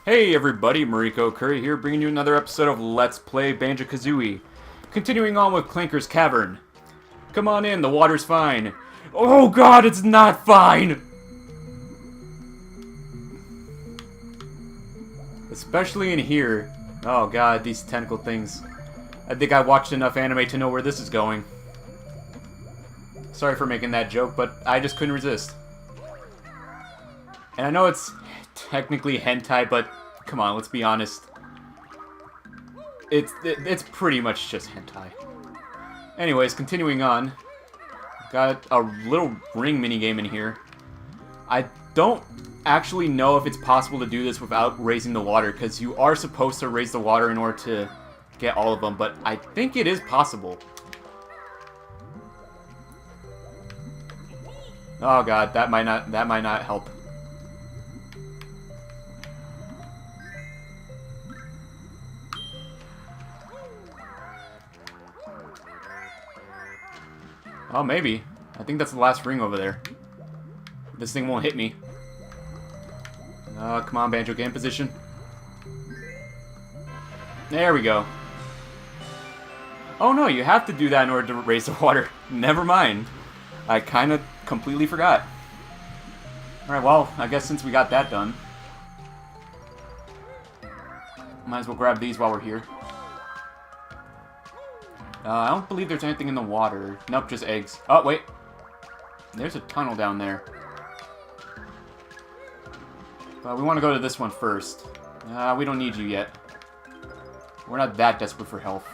Hey everybody, MarikoOkuri here, bringing you another episode of Let's Play Banjo Kazooie. Continuing on with Clanker's Cavern. Come on in, the water's fine. Oh god, it's not fine! Especially in here. Oh god, these tentacle things. I think I watched enough anime to know where this is going. Sorry for making that joke, but I just couldn't resist. And I know it's technically hentai, but come on, let's be honest. It's pretty much just hentai. Anyways, continuing on. Got a little ring minigame in here. I don't actually know if it's possible to do this without raising the water, because you are supposed to raise the water in order to get all of them, but I think it is possible. Oh god, that might not help. Oh, maybe. I think that's the last ring over there. This thing won't hit me. Come on, Banjo, get in position. There we go. Oh no, you have to do that in order to raise the water. Never mind. I kind of completely forgot. Alright, well, I guess since we got that done, might as well grab these while we're here. I don't believe there's anything in the water. Nope, just eggs. Oh, wait. There's a tunnel down there. We want to go to this one first. We don't need you yet. We're not that desperate for health.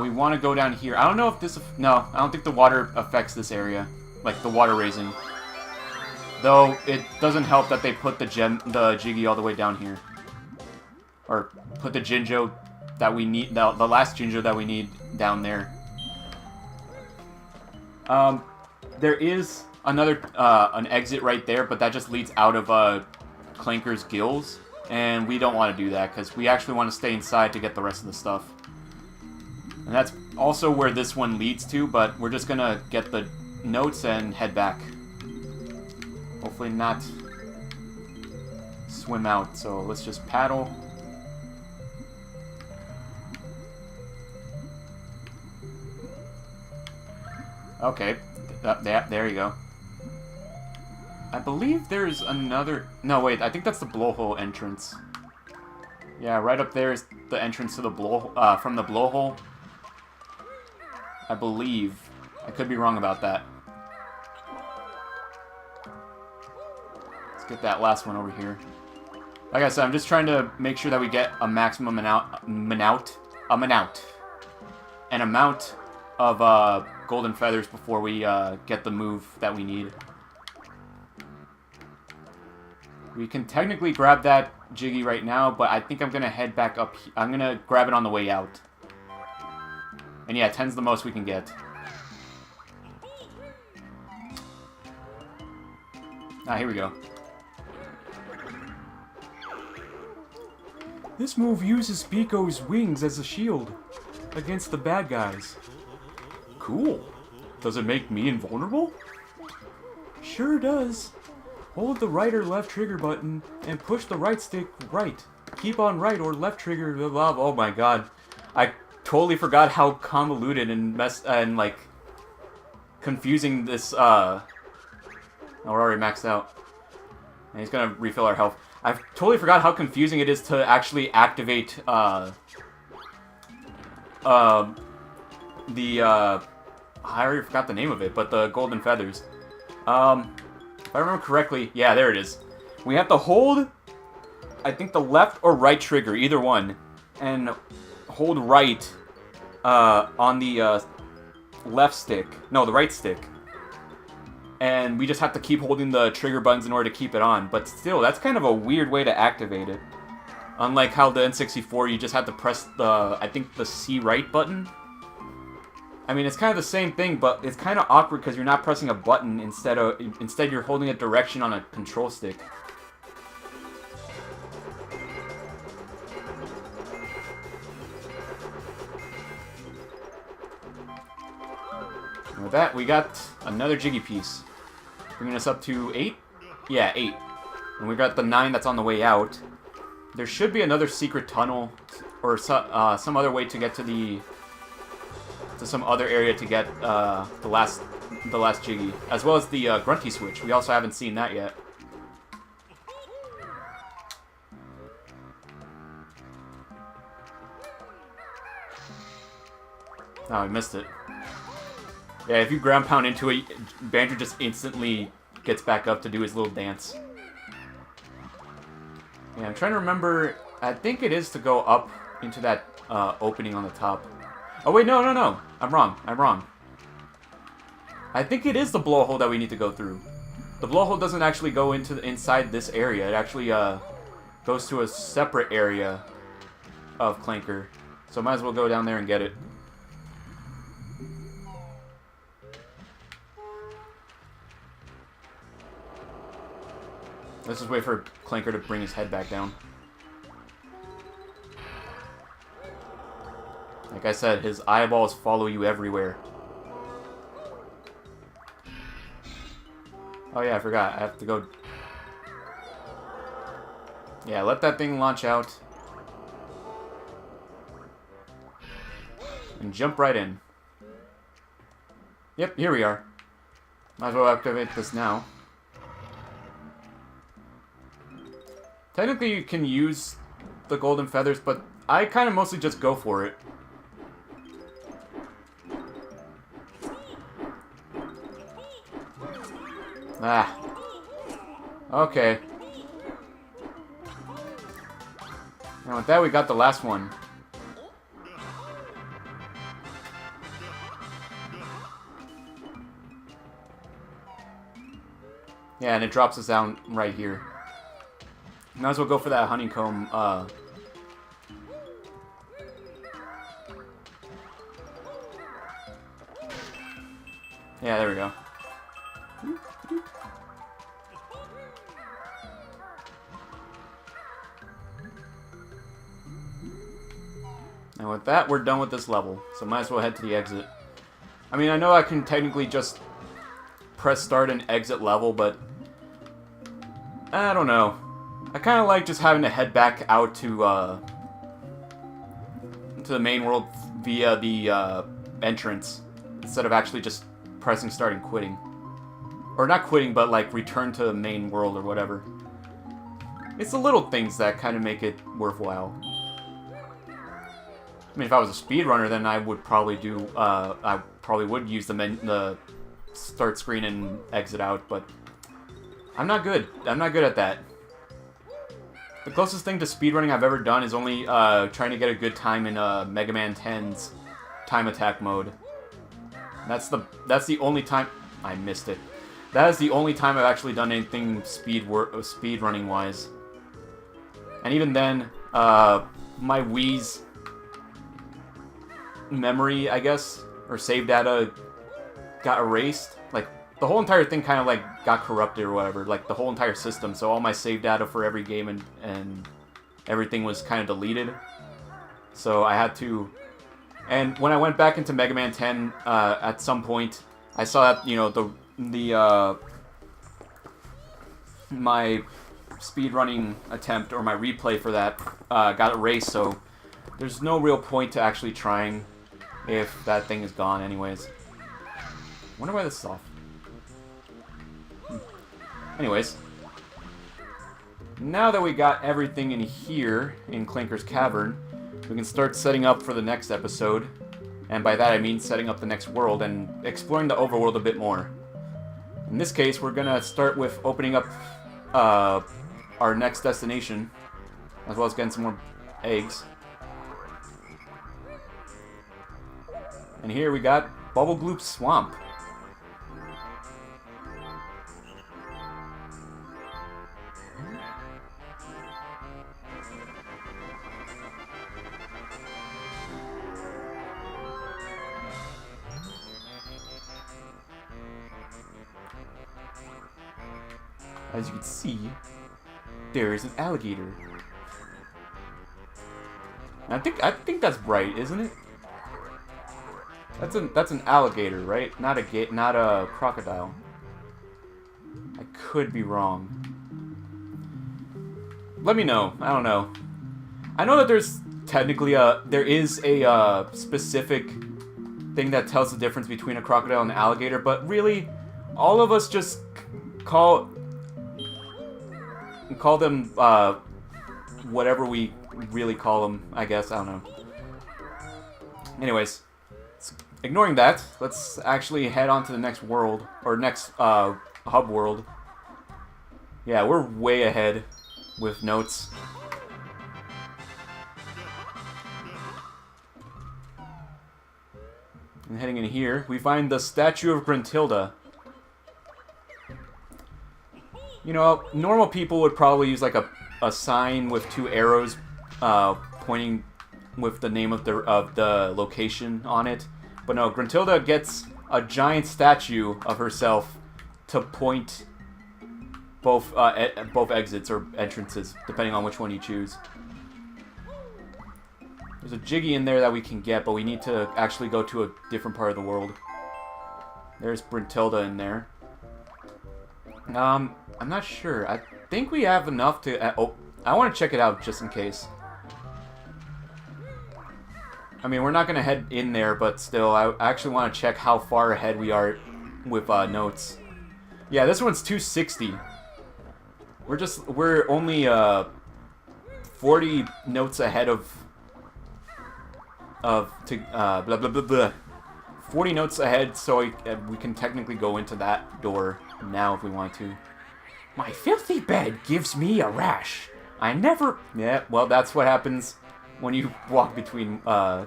We want to go down here. I don't know if this... No, I don't think the water affects this area. Like, the water raising. Though, it doesn't help that they put the Jiggy all the way down here. Or, put the Jinjo that we need... The last Jinjo that we need down there. There is another... an exit right there, but that just leads out of, Clanker's gills. And we don't want to do that, because we actually want to stay inside to get the rest of the stuff. And that's also where this one leads to, but we're just gonna get the notes and head back. Hopefully not swim out, so let's just paddle. Okay, there you go. I believe there's another... No, wait, I think that's the blowhole entrance. Yeah, right up there is the entrance to the from the blowhole. I believe. I could be wrong about that. Let's get that last one over here. Like I said, I'm just trying to make sure that we get a maximum amount of golden feathers before we get the move that we need. We can technically grab that Jiggy right now, but I think I'm gonna head back up. I'm gonna grab it on the way out. And yeah, 10's the most we can get. Ah, here we go. This move uses Pico's wings as a shield against the bad guys. Cool. Does it make me invulnerable? Sure does. Hold the right or left trigger button and push the right stick right. Keep on right or left trigger. Oh my god. I totally forgot how convoluted and like confusing this oh, we're already maxed out. And he's gonna refill our health. I totally forgot how confusing it is to actually activate I already forgot the name of it, but the golden feathers. If I remember correctly, yeah, there it is. We have to hold, I think, the left or right trigger, either one, and hold right on the left stick. No, the right stick. And we just have to keep holding the trigger buttons in order to keep it on. But still, that's kind of a weird way to activate it. Unlike how the N64, you just have to press the, I think, the C right button. I mean, it's kind of the same thing, but it's kind of awkward because you're not pressing a button instead you're holding a direction on a control stick. And with that, we got another Jiggy piece, bringing us up to 8. Yeah, 8. And we got the 9 that's on the way out. there should be another secret tunnel or some other way to get to some other area to get the last Jiggy, as well as the Grunty switch. We also haven't seen that yet. Oh, I missed it. Yeah, if you ground pound into it, Banjo just instantly gets back up to do his little dance. Yeah, I'm trying to remember. I think it is to go up into that opening on the top. Oh, wait, no. I'm wrong. I think it is the blowhole that we need to go through. The blowhole doesn't actually go inside this area. It actually goes to a separate area of Clanker. So might as well go down there and get it. Let's just wait for Clanker to bring his head back down. Like I said, his eyeballs follow you everywhere. Oh yeah, I forgot. I have to go... Yeah, let that thing launch out. And jump right in. Yep, here we are. Might as well activate this now. Technically, you can use the golden feathers, but I kind of mostly just go for it. Ah. Okay. And with that, we got the last one. Yeah, and it drops us down right here. Might as well go for that honeycomb, Yeah, there we go. And with that, we're done with this level. So might as well head to the exit. I mean, I know I can technically just press start and exit level, but I don't know. I kind of like just having to head back out to the main world via the entrance instead of actually just pressing start and quitting. Or not quitting, but like return to the main world or whatever. It's the little things that kind of make it worthwhile. I mean, if I was a speedrunner, then I would probably do, I probably would use the start screen and exit out, but I'm not good. I'm not good at that. The closest thing to speedrunning I've ever done is only trying to get a good time in Mega Man 10's time attack mode. That's the only time I missed it. That is the only time I've actually done anything speedrunning wise. And even then, my Wii's memory, I guess, or save data got erased. Like, the whole entire thing kind of like got corrupted or whatever, like the whole entire system. So all my save data for every game and everything was kind of deleted. So I had to... And when I went back into Mega Man 10, at some point, I saw that, you know, my speedrunning attempt, or my replay for that, got erased, so there's no real point to actually trying if that thing is gone anyways. Wonder why this is off. Anyways, now that we got everything in here, in Clanker's Cavern, we can start setting up for the next episode. And by that I mean setting up the next world and exploring the overworld a bit more. In this case, we're gonna start with opening up our next destination, as well as getting some more eggs. And here we got Bubble Gloop Swamp. As you can see, there is an alligator. I think that's right, isn't it? That's an alligator, right? Not a crocodile. I could be wrong. let me know. I don't know. I know that there's technically there is a specific thing that tells the difference between a crocodile and an alligator, but really, all of us just call them whatever we really call them. I guess I don't know. Anyways, ignoring that, let's actually head on to the next world or next hub world. Yeah, we're way ahead with notes. And heading in here, we find the statue of Gruntilda. You know, normal people would probably use like a sign with 2 arrows pointing with the name of the location on it. But no, Gruntilda gets a giant statue of herself to point both exits or entrances, depending on which one you choose. There's a Jiggy in there that we can get, but we need to actually go to a different part of the world. There's Gruntilda in there. I'm not sure. I think we have enough to... oh, I want to check it out just in case. I mean, we're not going to head in there, but still, I actually want to check how far ahead we are with notes. Yeah, this one's 260. We're only 40 notes ahead of blah blah blah blah. 40 notes ahead, so we can technically go into that door now if we want to. My filthy bed gives me a rash. I never... Yeah, well, that's what happens when you walk between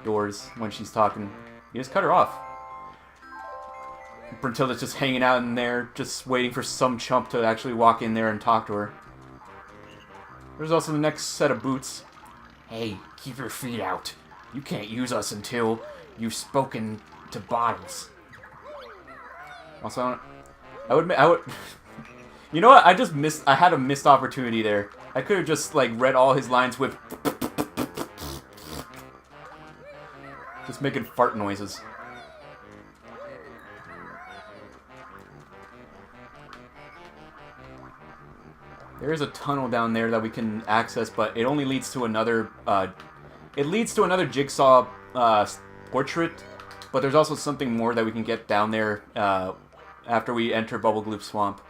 doors when she's talking. You just cut her off. Bruntilda's just hanging out in there, just waiting for some chump to actually walk in there and talk to her. There's also the next set of boots. Hey, keep your feet out. You can't use us until you've spoken to Bottles. Also, I would... You know what? I had a missed opportunity there. I could have just, like, read all his lines with... just making fart noises. There is a tunnel down there that we can access, but it only leads to another... it leads to another Jigsaw portrait, but there's also something more that we can get down there after we enter Bubble Gloop Swamp.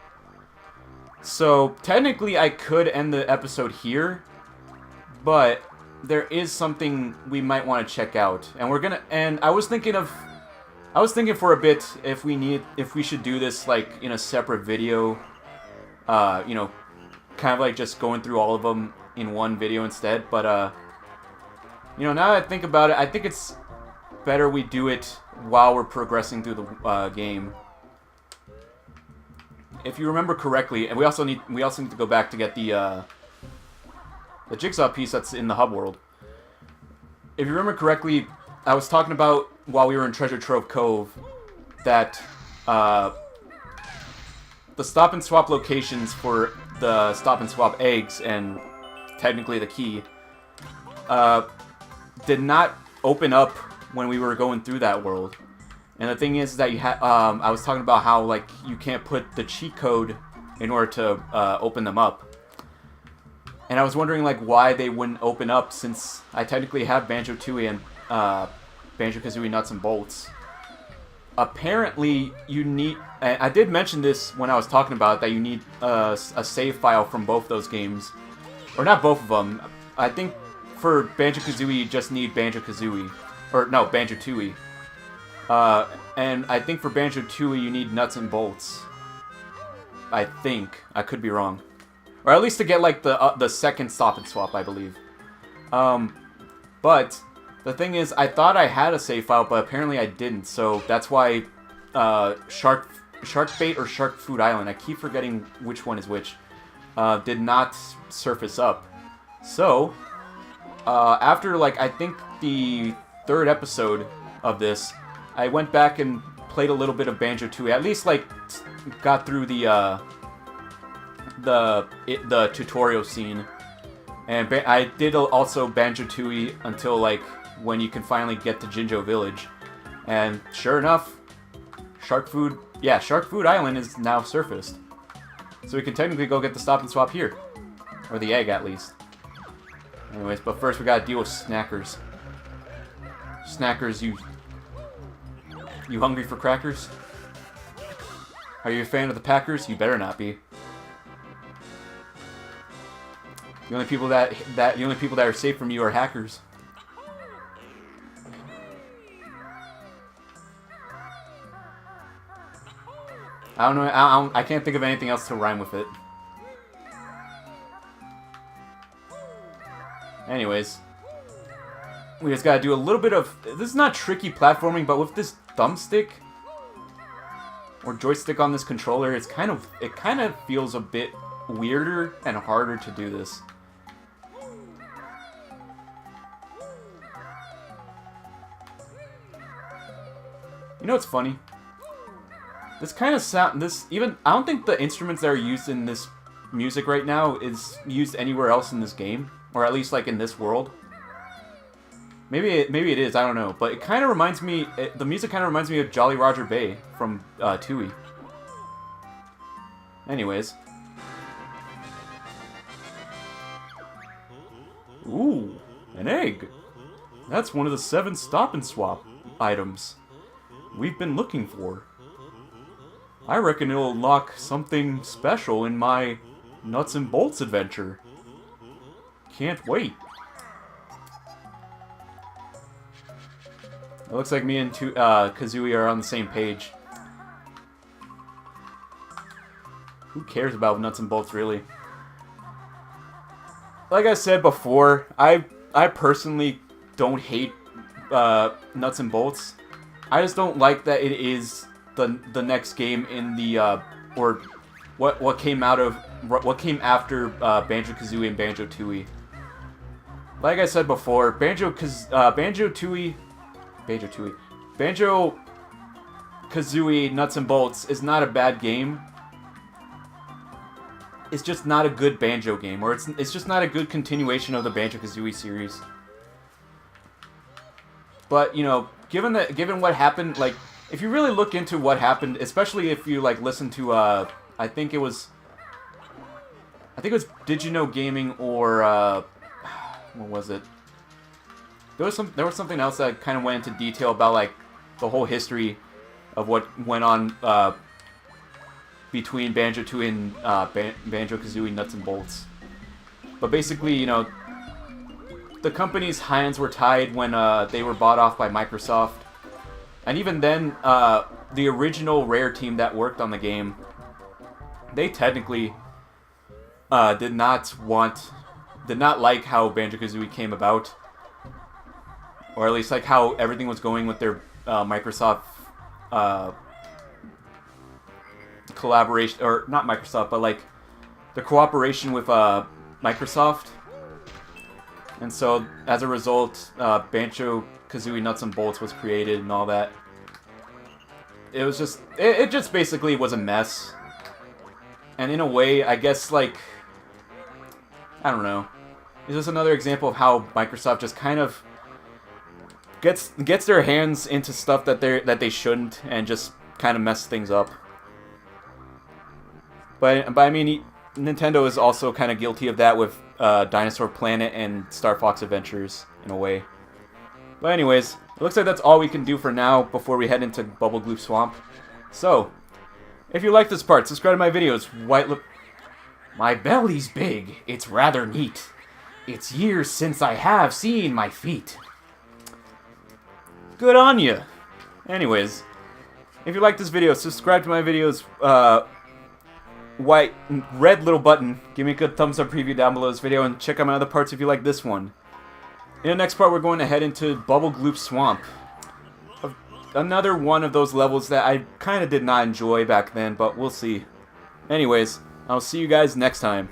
So, technically, I could end the episode here, but there is something we might want to check out, and we're gonna. And I was thinking for a bit if we should do this like in a separate video, you know, kind of like just going through all of them in one video instead. But you know, now that I think about it, I think it's better we do it while we're progressing through the game. If you remember correctly, and we also need to go back to get the Jigsaw piece that's in the hub world. If you remember correctly, I was talking about while we were in Treasure Trove Cove that the stop and swap locations for the stop and swap eggs and technically the key did not open up when we were going through that world. And the thing is that you I was talking about how like you can't put the cheat code in order to open them up. And I was wondering like why they wouldn't open up since I technically have Banjo Tooie and Banjo Kazooie Nuts and Bolts. Apparently you need, and I did mention this when I was talking about it, that you need a save file from both those games. Or not both of them. I think for Banjo Kazooie you just need Banjo Kazooie. Or no, Banjo Tooie. And I think for Banjo Tooie you need Nuts and Bolts. I think. I could be wrong. Or at least to get like the second stop and swap, I believe. But the thing is, I thought I had a save file, but apparently I didn't. So that's why Shark Bait or Shark Food Island, I keep forgetting which one is which, did not surface up. So after like I think the third episode of this, I went back and played a little bit of Banjo Tooie. At least like got through the tutorial scene, and I did also Banjo Tooie until like when you can finally get to Jinjo Village, and sure enough, Shark Food Island is now surfaced, so we can technically go get the stop and swap here. Or the egg, at least. Anyways, but first we gotta deal with Snackers. Snackers, you hungry for crackers? Are you a fan of the Packers? You better not be. The only people that are safe from you are hackers. I don't know. I can't think of anything else to rhyme with it. Anyways, we just gotta do a little bit of. This is not tricky platforming, but with this thumbstick or joystick on this controller, it kind of feels a bit weirder and harder to do this. You know what's funny? This kind of sound, I don't think the instruments that are used in this music right now is used anywhere else in this game, or at least like in this world. Maybe it is, I don't know, but it kind of reminds me, the music kind of reminds me of Jolly Roger Bay from Tooie. Anyways. Ooh, an egg. That's one of the 7 Stop and Swap items we've been looking for. I reckon it'll unlock something special in my Nuts and Bolts adventure. Can't wait. It looks like me and Kazooie are on the same page. Who cares about Nuts and Bolts, really? Like I said before, I personally don't hate Nuts and Bolts. I just don't like that it is the next game in the or what came after Banjo Kazooie and Banjo Tooie. Like I said before, Banjo Kazooie Nuts and Bolts is not a bad game. It's just not a good Banjo game, or it's just not a good continuation of the Banjo Kazooie series. But you know, given what happened, like if you really look into what happened, especially if you like listen to I think it was Did You Know Gaming or what was it? There was something else that kind of went into detail about like the whole history of what went on between Banjo Tooie and Banjo Kazooie Nuts and Bolts. But basically, you know, the company's hands were tied when they were bought off by Microsoft, and even then, the original Rare team that worked on the game, they technically did not like how Banjo Kazooie came about, or at least like how everything was going with their Microsoft collaboration, or not Microsoft, but like the cooperation with Microsoft. And so, as a result, Banjo Kazooie Nuts and Bolts was created and all that. It was just, it just basically was a mess. And in a way, I guess, like, I don't know. It's just another example of how Microsoft just kind of gets their hands into stuff that they shouldn't, and just kind of mess things up. But I mean, Nintendo is also kind of guilty of that with Dinosaur Planet and Star Fox Adventures, in a way. But anyways, it looks like that's all we can do for now before we head into Bubble Gloop Swamp. So, if you like this part, subscribe to my videos. My belly's big. It's rather neat. It's years since I have seen my feet. Good on ya. Anyways, if you like this video, subscribe to my videos. Red little button. Give me a good thumbs up preview down below this video, and check out my other parts if you like this one. In the next part, we're going to head into Bubble Gloop Swamp. Another one of those levels that I kind of did not enjoy back then, but we'll see. Anyways, I'll see you guys next time.